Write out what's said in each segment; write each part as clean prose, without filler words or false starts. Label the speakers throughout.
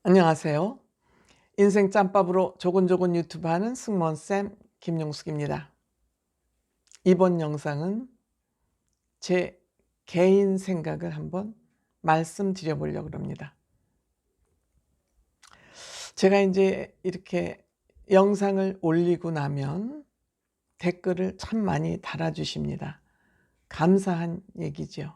Speaker 1: 안녕하세요. 인생 짬밥으로 조곤조곤 유튜브 하는 승무원쌤 김용숙입니다. 이번 영상은 제 개인 생각을 한번 말씀드려 보려고 합니다. 제가 이제 이렇게 영상을 올리고 나면 댓글을 참 많이 달아주십니다. 감사한 얘기죠.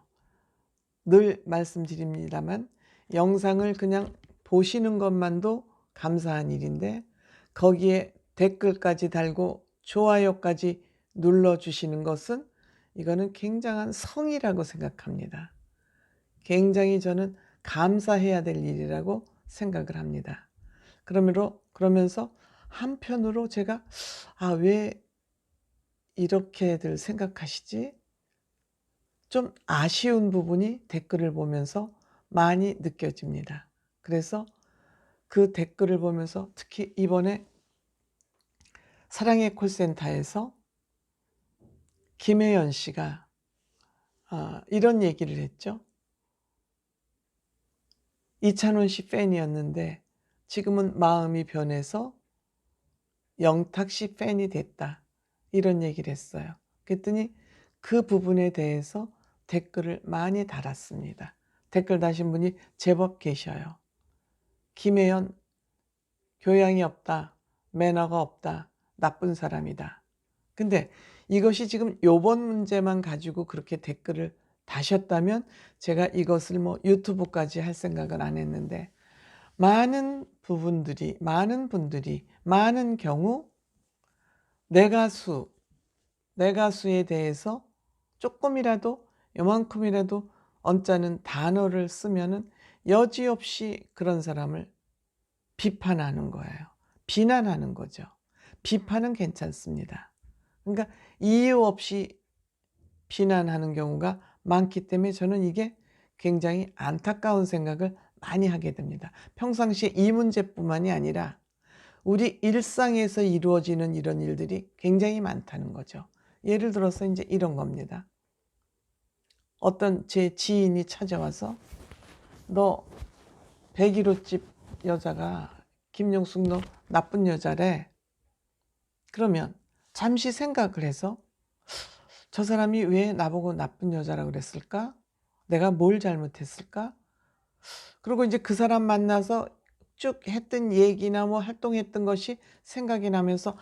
Speaker 1: 늘 말씀드립니다만 영상을 그냥 보시는 것만도 감사한 일인데 거기에 댓글까지 달고 좋아요까지 눌러주시는 것은 이거는 굉장한 성의라고 생각합니다. 굉장히 저는 감사해야 될 일이라고 생각을 합니다. 그러면서 한편으로 제가 왜 이렇게들 생각하시지? 좀 아쉬운 부분이 댓글을 보면서 많이 느껴집니다. 그래서 그 댓글을 보면서 특히 이번에 사랑의 콜센터에서 김혜연 씨가 이런 얘기를 했죠. 이찬원 씨 팬이었는데 지금은 마음이 변해서 영탁 씨 팬이 됐다. 이런 얘기를 했어요. 그랬더니 그 부분에 대해서 댓글을 많이 달았습니다. 댓글 다신 분이 제법 계셔요. 김혜연 교양이 없다. 매너가 없다. 나쁜 사람이다. 근데 이것이 지금 요번 문제만 가지고 그렇게 댓글을 다셨다면 제가 이것을 유튜브까지 할 생각은 안 했는데 많은 분들이 많은 경우 내 가수에 대해서 조금이라도 요만큼이라도 언짢은 단어를 쓰면은 여지없이 그런 사람을 비판하는 거예요. 비난하는 거죠. 비판은 괜찮습니다. 그러니까 이유 없이 비난하는 경우가 많기 때문에 저는 이게 굉장히 안타까운 생각을 많이 하게 됩니다. 평상시에 이 문제뿐만이 아니라 우리 일상에서 이루어지는 이런 일들이 굉장히 많다는 거죠. 예를 들어서 이제 이런 겁니다. 어떤 제 지인이 찾아와서 너 101호집 여자가 김용숙 너 나쁜 여자래. 그러면 잠시 생각을 해서 저 사람이 왜 나보고 나쁜 여자라고 그랬을까? 내가 뭘 잘못했을까? 그리고 이제 그 사람 만나서 쭉 했던 얘기나 활동했던 것이 생각이 나면서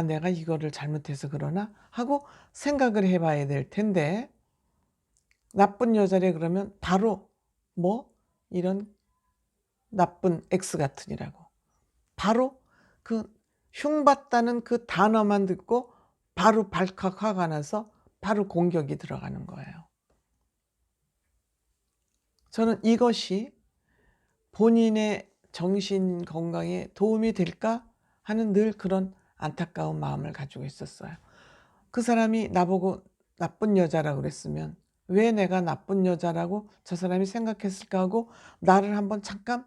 Speaker 1: 내가 이거를 잘못해서 그러나? 하고 생각을 해봐야 될 텐데 나쁜 여자래 그러면 바로 이런 나쁜 X 같으니라고 바로 그 흉봤다는 그 단어만 듣고 바로 발칵 화가 나서 바로 공격이 들어가는 거예요. 저는 이것이 본인의 정신 건강에 도움이 될까 하는 늘 그런 안타까운 마음을 가지고 있었어요. 그 사람이 나보고 나쁜 여자라고 그랬으면 왜 내가 나쁜 여자라고 저 사람이 생각했을까 하고 나를 한번 잠깐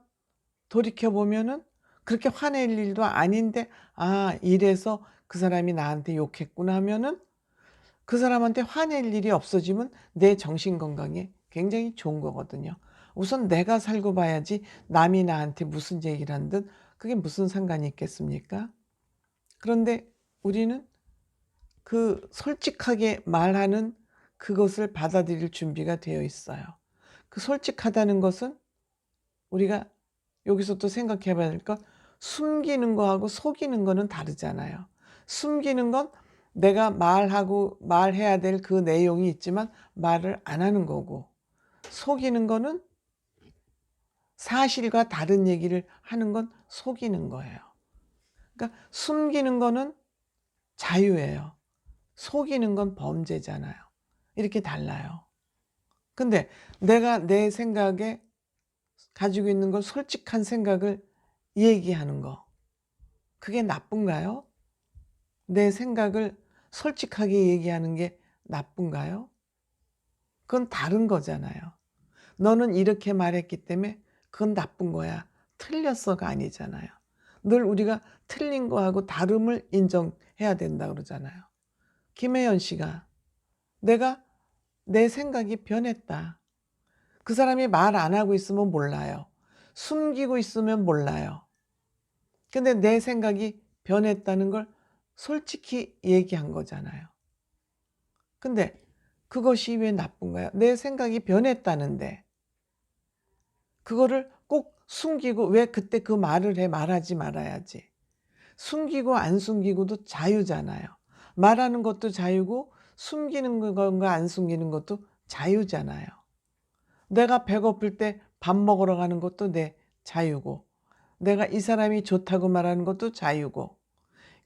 Speaker 1: 돌이켜보면은 그렇게 화낼 일도 아닌데 이래서 그 사람이 나한테 욕했구나 하면은 그 사람한테 화낼 일이 없어지면 내 정신 건강에 굉장히 좋은 거거든요. 우선 내가 살고 봐야지 남이 나한테 무슨 얘기를 한든 그게 무슨 상관이 있겠습니까? 그런데 우리는 그 솔직하게 말하는 그것을 받아들일 준비가 되어 있어요. 그 솔직하다는 것은 우리가 여기서 또 생각해 봐야 될 건 숨기는 거하고 속이는 거는 다르잖아요. 숨기는 건 내가 말해야 될 그 내용이 있지만 말을 안 하는 거고, 속이는 거는 사실과 다른 얘기를 하는 건 속이는 거예요. 그러니까 숨기는 거는 자유예요. 속이는 건 범죄잖아요. 이렇게 달라요. 근데 내가 내 생각에 가지고 있는 걸 솔직한 생각을 얘기하는 거, 그게 나쁜가요? 내 생각을 솔직하게 얘기하는 게 나쁜가요? 그건 다른 거잖아요. 너는 이렇게 말했기 때문에 그건 나쁜 거야. 틀렸어가 아니잖아요. 늘 우리가 틀린 거하고 다름을 인정해야 된다 그러잖아요. 김혜연 씨가 내가 내 생각이 변했다. 그 사람이 말 안 하고 있으면 몰라요. 숨기고 있으면 몰라요. 근데 내 생각이 변했다는 걸 솔직히 얘기한 거잖아요. 근데 그것이 왜 나쁜가요? 내 생각이 변했다는데 그거를 꼭 숨기고 왜 그때 그 말을 해? 말하지 말아야지. 숨기고 안 숨기고도 자유잖아요. 말하는 것도 자유고 숨기는 건가 안 숨기는 것도 자유잖아요. 내가 배고플 때 밥 먹으러 가는 것도 내 자유고, 내가 이 사람이 좋다고 말하는 것도 자유고,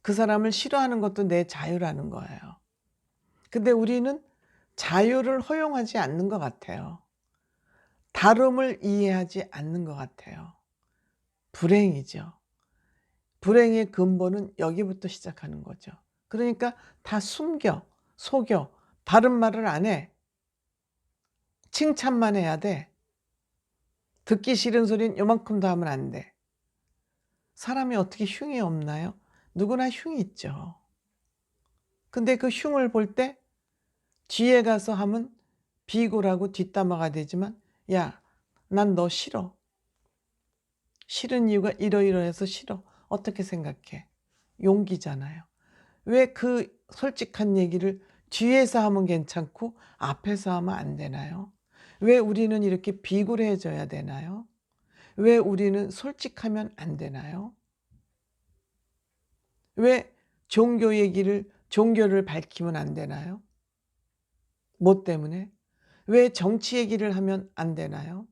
Speaker 1: 그 사람을 싫어하는 것도 내 자유라는 거예요. 근데 우리는 자유를 허용하지 않는 것 같아요. 다름을 이해하지 않는 것 같아요. 불행이죠. 불행의 근본은 여기부터 시작하는 거죠. 그러니까 다 숨겨, 속여, 바른 말을 안 해. 칭찬만 해야 돼. 듣기 싫은 소리는 요만큼도 하면 안 돼. 사람이 어떻게 흉이 없나요? 누구나 흉이 있죠. 근데 그 흉을 볼 때 뒤에 가서 하면 비굴하고 뒷담화가 되지만, 야, 난 너 싫어. 싫은 이유가 이러이러해서 싫어. 어떻게 생각해? 용기잖아요. 왜 그 솔직한 얘기를 뒤에서 하면 괜찮고 앞에서 하면 안 되나요? 왜 우리는 이렇게 비굴해져야 되나요? 왜 우리는 솔직하면 안 되나요? 왜 종교를 밝히면 안 되나요? 뭐 때문에? 왜 정치 얘기를 하면 안 되나요?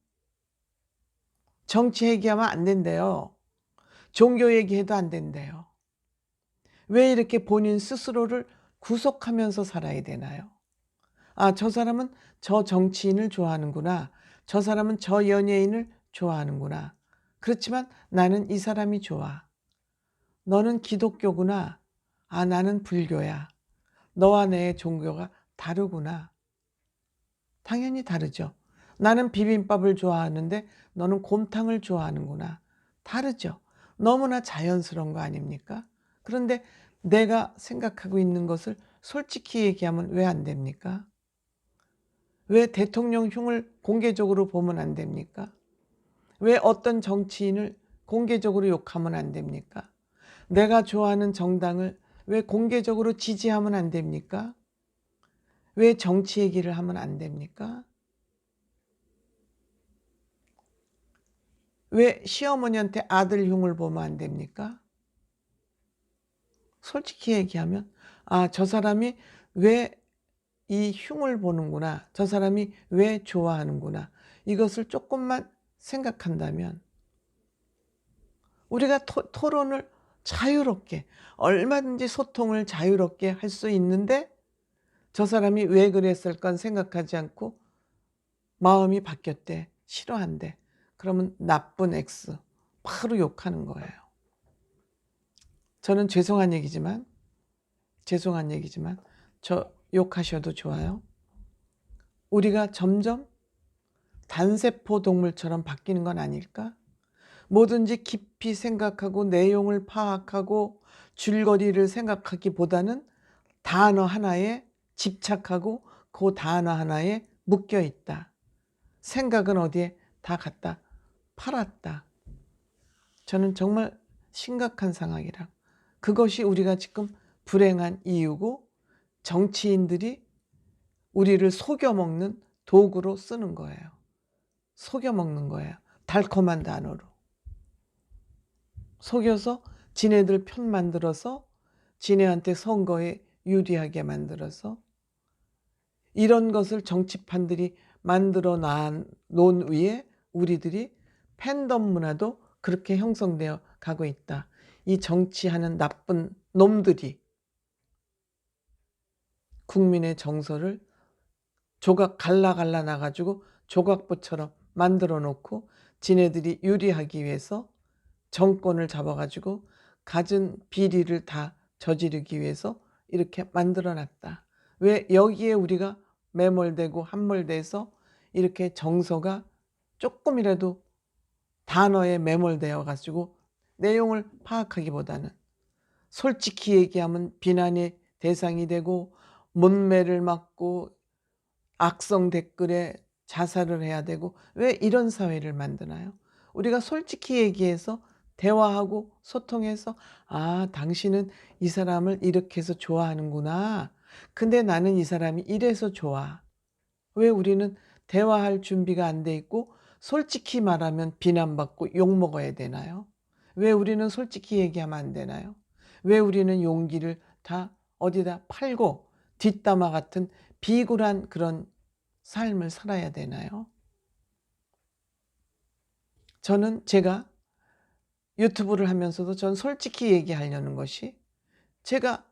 Speaker 1: 정치 얘기하면 안 된대요. 종교 얘기해도 안 된대요. 왜 이렇게 본인 스스로를 구속하면서 살아야 되나요? 아, 저 사람은 저 정치인을 좋아하는구나. 저 사람은 저 연예인을 좋아하는구나. 그렇지만 나는 이 사람이 좋아. 너는 기독교구나. 아, 나는 불교야. 너와 내 종교가 다르구나. 당연히 다르죠. 나는 비빔밥을 좋아하는데 너는 곰탕을 좋아하는구나. 다르죠. 너무나 자연스러운 거 아닙니까? 그런데 내가 생각하고 있는 것을 솔직히 얘기하면 왜 안 됩니까? 왜 대통령 흉을 공개적으로 보면 안 됩니까? 왜 어떤 정치인을 공개적으로 욕하면 안 됩니까? 내가 좋아하는 정당을 왜 공개적으로 지지하면 안 됩니까? 왜 정치 얘기를 하면 안 됩니까? 왜 시어머니한테 아들 흉을 보면 안 됩니까? 솔직히 얘기하면, 아, 저 사람이 왜 이 흉을 보는구나. 저 사람이 왜 좋아하는구나. 이것을 조금만 생각한다면 우리가 토론을 자유롭게, 얼마든지 소통을 자유롭게 할 수 있는데 저 사람이 왜 그랬을까 생각하지 않고 마음이 바뀌었대. 싫어한대. 그러면 나쁜 X. 바로 욕하는 거예요. 저는 죄송한 얘기지만 저 욕하셔도 좋아요. 우리가 점점 단세포 동물처럼 바뀌는 건 아닐까? 뭐든지 깊이 생각하고 내용을 파악하고 줄거리를 생각하기보다는 단어 하나에 집착하고 그 단어 하나에 묶여 있다. 생각은 어디에 다 갖다 팔았다. 저는 정말 심각한 상황이라. 그것이 우리가 지금 불행한 이유고 정치인들이 우리를 속여먹는 도구로 쓰는 거예요. 속여먹는 거예요. 달콤한 단어로. 속여서 지네들 편 만들어서 지네한테 선거에 유리하게 만들어서 이런 것을 정치판들이 만들어 놓은 위에 우리들이 팬덤 문화도 그렇게 형성되어 가고 있다. 이 정치하는 나쁜 놈들이 국민의 정서를 조각 갈라 나가지고 조각보처럼 만들어 놓고 지네들이 유리하기 위해서 정권을 잡아가지고 갖은 비리를 다 저지르기 위해서 이렇게 만들어 놨다. 왜 여기에 우리가 매몰되고 함몰돼서 이렇게 정서가 조금이라도 단어에 매몰되어 가지고 내용을 파악하기보다는 솔직히 얘기하면 비난의 대상이 되고 문매를 맞고 악성 댓글에 자살을 해야 되고 왜 이런 사회를 만드나요? 우리가 솔직히 얘기해서 대화하고 소통해서 '아 당신은 이 사람을 이렇게 해서 좋아하는구나. 근데 나는 이 사람이 이래서 좋아.' 왜 우리는 대화할 준비가 안 돼 있고 솔직히 말하면 비난받고 욕먹어야 되나요? 왜 우리는 솔직히 얘기하면 안 되나요? 왜 우리는 용기를 다 어디다 팔고 뒷담화 같은 비굴한 그런 삶을 살아야 되나요? 저는 제가 유튜브를 하면서도 전 솔직히 얘기하려는 것이, 제가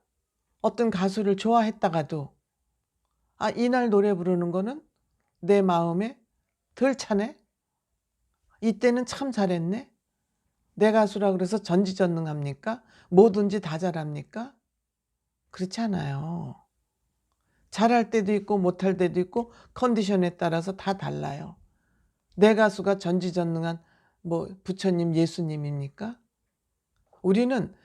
Speaker 1: 어떤 가수를 좋아했다가도 '아 이날 노래 부르는 거는 내 마음에 덜 차네. 이때는 참 잘했네. 내 가수라 그래서 전지전능합니까? 뭐든지 다 잘합니까? 그렇지 않아요. 잘할 때도 있고 못할 때도 있고 컨디션에 따라서 다 달라요. 내 가수가 전지전능한 뭐 부처님, 예수님입니까? 우리는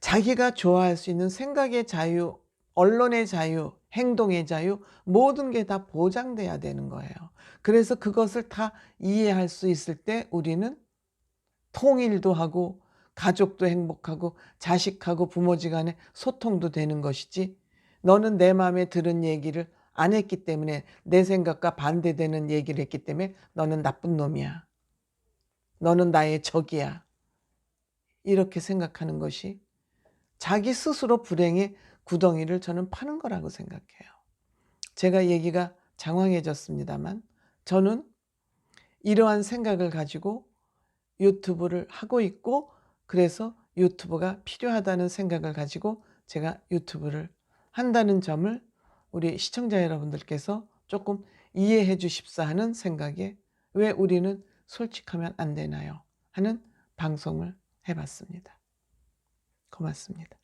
Speaker 1: 자기가 좋아할 수 있는 생각의 자유, 언론의 자유, 행동의 자유, 모든 게 다 보장돼야 되는 거예요. 그래서 그것을 다 이해할 수 있을 때 우리는 통일도 하고 가족도 행복하고 자식하고 부모지간에 소통도 되는 것이지, 너는 내 마음에 들은 얘기를 안 했기 때문에, 내 생각과 반대되는 얘기를 했기 때문에 너는 나쁜 놈이야. 너는 나의 적이야. 이렇게 생각하는 것이 자기 스스로 불행의 구덩이를 저는 파는 거라고 생각해요. 제가 얘기가 장황해졌습니다만, 저는 이러한 생각을 가지고 유튜브를 하고 있고, 그래서 유튜브가 필요하다는 생각을 가지고 제가 유튜브를 한다는 점을 우리 시청자 여러분들께서 조금 이해해 주십사 하는 생각에, 왜 우리는 솔직하면 안 되나요? 하는 방송을 해 봤습니다. 고맙습니다.